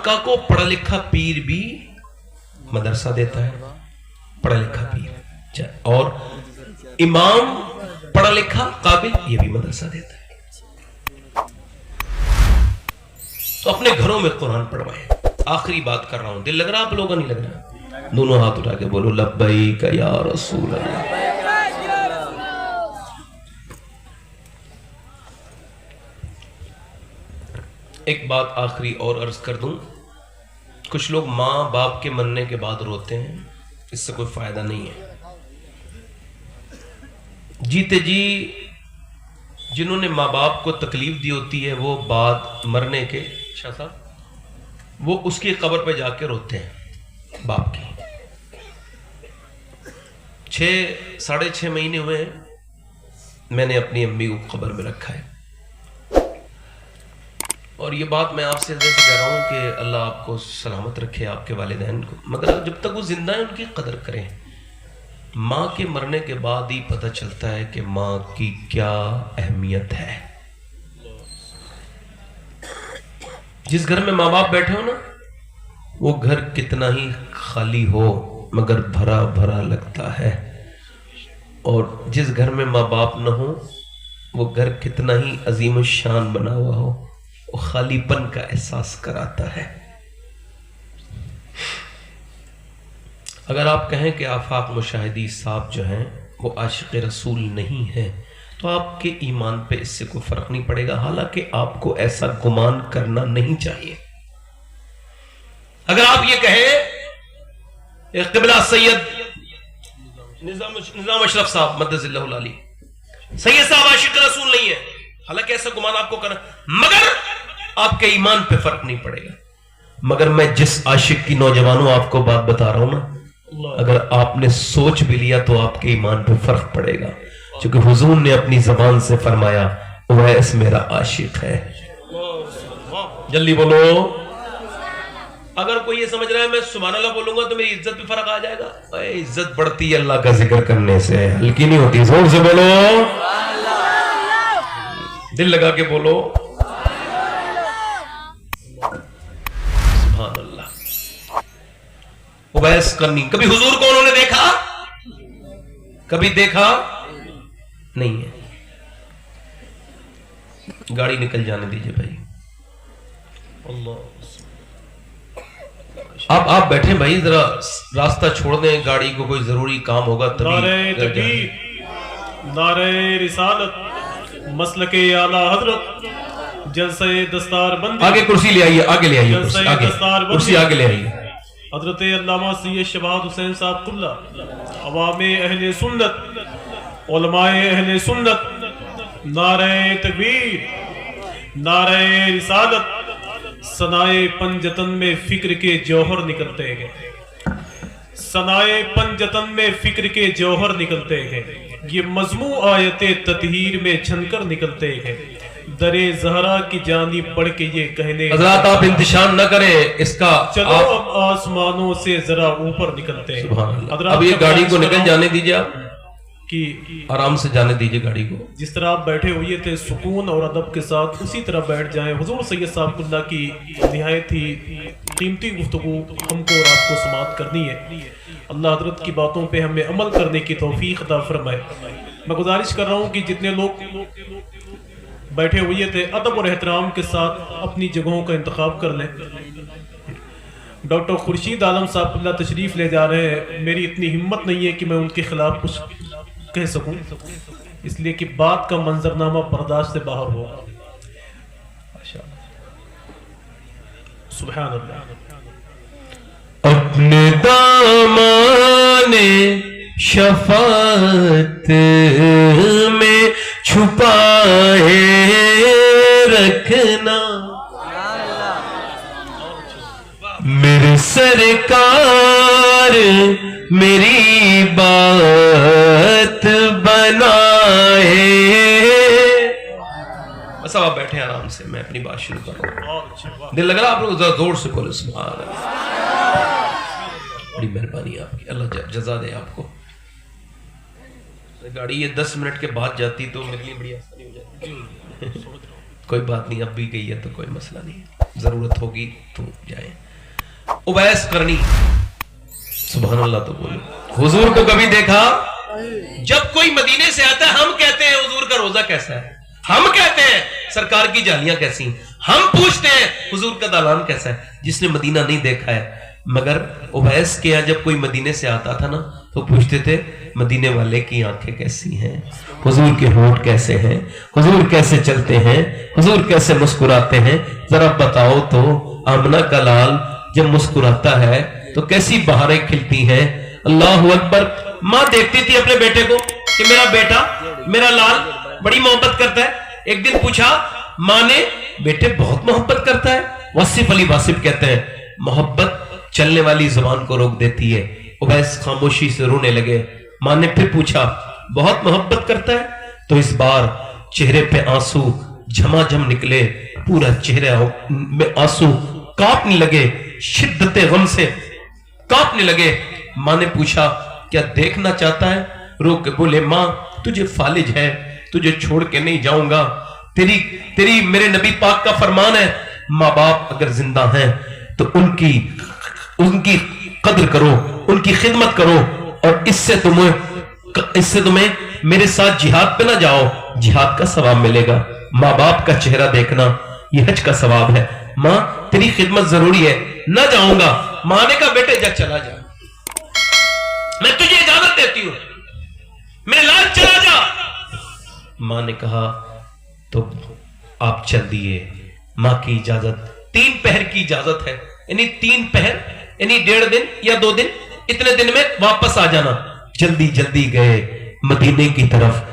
खानका को पढ़ा लिखा पीर भी मदरसा देता है, पढ़ा लिखा पीर, और इमाम पढ़ा लिखा काबिल ये भी मदरसा देता है। तो अपने घरों में कुरान पढ़वाएं। आखिरी बात कर रहा हूं, दिल लग रहा आप लोगों, नहीं लग रहा? दोनों हाथ उठा के बोलो लब्बैक या रसूल अल्लाह। एक बात आखिरी और अर्ज कर दूं, कुछ लोग माँ बाप के मरने के बाद रोते हैं, इससे कोई फायदा नहीं है। जीते जी जिन्होंने माँ बाप को तकलीफ दी होती है वो बाद मरने के शाह साहब वो उसकी कब्र पे जाके रोते हैं बाप की। 6-6.5 महीने हुए हैं मैंने अपनी अम्मी को कब्र में रखा है, और ये बात मैं आपसे कह रहा हूँ कि अल्लाह आपको सलामत रखे, आपके वालिदैन को, मगर जब तक वो जिंदा है उनकी कदर करें। माँ के मरने के बाद ही पता चलता है कि माँ की क्या अहमियत है। जिस घर में माँ बाप बैठे हो ना, वो घर कितना ही खाली हो मगर भरा भरा लगता है, और जिस घर में माँ बाप न हो वो घर कितना ही अजीम शान बना हुआ हो, वो खालीपन का एहसास कराता है। अगर आप कहें कि आफाक मुशाहिदी साहब जो हैं वो आशिक रसूल नहीं हैं, तो आपके ईमान पे इससे कोई फर्क नहीं पड़ेगा, हालांकि आपको ऐसा गुमान करना नहीं चाहिए। अगर आप ये कहें क़िबला सैयद निजाम अशरफ साहब मद्दज़िल्लाहुल आली सैयद साहब आशिक रसूल नहीं है, हालांकि ऐसा गुमान आपको करना, मगर आपके ईमान पे फर्क नहीं पड़ेगा। मगर मैं जिस आशिक की नौजवानों आपको बात बता रहा हूं ना, अगर आपने सोच भी लिया तो आपके ईमान पे फर्क पड़ेगा, क्योंकि हुजूर ने अपनी जबान से फरमाया उवैस मेरा आशिक है। जल्दी बोलो। अगर कोई ये समझ रहा है मैं सुभान अल्लाह बोलूंगा तो मेरी इज्जत पे फर्क आ जाएगा, इज्जत बढ़ती है अल्लाह का जिक्र करने से, हल्की नहीं होती। जोर से बोलो, दिल लगा के बोलो सुभान अल्लाह। उवैस करनी, कभी हुजूर को उन्होंने देखा? कभी देखा नहीं है। गाड़ी निकल जाने दीजिए भाई। अल्लाह, आप बैठे भाई, जरा रास्ता छोड़ दें, गाड़ी को कोई जरूरी काम होगा तभी। नारे तकबीर, नारे रिसालत, मसलके आला हजरत, जलसे दस्तार बंदी। आगे कुर्सी ले आइए, आगे ले आइए, कुर्सी आगे ले आइए। हजरत अल्लामा सैयद शबाद हुसैन साहब कुल्ला, अवामे अहले सुन्नत, उलमाए अहले सुन्नत, नारे तकबीर, नारे रिसालत, सनाए पंजतन में फिक्र के जौहर निकलते गए, सनाए पंजतन में फिक्र के जौहर निकलते गए, ये मजमू आयते ततहीर में छनकर निकलते गए, दरे जहरा की जानी पढ़ के ये कहने, हज़रात आप इंतशार न करें इसका, चलो अब आसमानों से जरा ऊपर निकलते हैं। अब ये गाड़ी को निकल जाने दीजिए, आप कि आराम से जाने दीजिए गाड़ी को। जिस तरह आप बैठे हुए थे सुकून और अदब के साथ, उसी तरह बैठ जाएं। हुजूर सैयद साहब कुल्ला की निहायत ही कीमती गुफ्तगू हमको और आपको समाअत करनी है। अल्लाह हजरत की बातों पे हमें अमल करने की तौफीक अता फरमाए। मैं गुजारिश कर रहा हूँ कि जितने लोग बैठे हुए थे अदब और एहतराम के साथ अपनी जगहों का इंतखाब कर लें। डॉक्टर खुर्शीद आलम साहब कुल्ला तशरीफ ले जा रहे हैं। मेरी इतनी हिम्मत नहीं है कि मैं उनके खिलाफ कुछ कह सकूं, इसलिए कि बात का मंजरनामा बर्दाश्त से बाहर होगा। सुभान अल्लाह। अपने दामाने शफाअत में छुपाए रखना, मेरे सरकार मेरी बात बनाए। बस अब आप बैठे आराम से, मैं अपनी बात शुरू कर रहा हूँ। दिल लग रहा आप लोग जरा जोर से बोले सुभान अल्लाह। बड़ी मेहरबानी आपकी, अल्लाह जज़ा दे आपको। गाड़ी ये 10 मिनट के बाद जाती तो मेरे लिए बड़ी आसानी हो जाती। कोई बात नहीं, अब भी गई है तो कोई मसला नहीं है। जरूरत होगी तो जाए। उवैस करनी, सुभान अल्लाह तो बोलो। हुजूर को कभी देखा? जब कोई मदीने से आता है हम कहते हैं हुजूर का रोजा कैसा है, हम कहते हैं सरकार की जालियां कैसी, हम पूछते हैं हुजूर का दालान कैसा है, जिसने मदीना नहीं देखा है। मगर उवैस के यहाँ जब कोई मदीने से आता था ना तो पूछते थे मदीने वाले की आंखें कैसी हैं, हुजूर के होंठ कैसे हैं, हुजूर कैसे चलते हैं, हुजूर कैसे मुस्कुराते हैं, जरा बताओ तो। आमना का लाल जब मुस्कुराता है तो कैसी बहारें खिलती हैं। अल्लाह अकबर। माँ देखती थी अपने बेटे को कि मेरा बेटा, मेरा लाल बड़ी मोहब्बत करता है। एक दिन पूछा माँ ने, बेटे बहुत मोहब्बत करता है? वासिफ अली वासिफ कहते हैं मोहब्बत चलने वाली जुबान को रोक देती है। उवैस खामोशी से रोने लगे। माँ ने फिर पूछा बहुत मोहब्बत करता है? तो इस बार चेहरे पे आंसू झमाझम निकले, पूरा चेहरा में आंसू कांपने लगे, शिद्दते गम से कांपने लगे। माँ ने पूछा क्या देखना चाहता है? रो के बोले माँ तुझे फालिज है, तुझे छोड़ के नहीं जाऊंगा, तेरी मेरे नबी पाक का फरमान है माँ बाप अगर जिंदा हैं तो उनकी कदर करो, उनकी खिदमत करो, और इससे तुम्हें मेरे साथ जिहाद पे ना जाओ, जिहाद का सवाब मिलेगा। माँ बाप का चेहरा देखना ये हज का सवाब है। माँ तेरी खिदमत जरूरी है, ना जाऊंगा। माँ ने कहा बेटे जा चला जा, मैं तुझे इजाजत देती हूं, मेरे लाल चला जा। माँ ने कहा तो आप चल दिए। माँ की इजाजत 3 पहर की इजाजत है, यानी 3 पहर यानी 1.5 दिन या 2 दिन, इतने दिन में वापस आ जाना। जल्दी जल्दी गए मदीने की तरफ।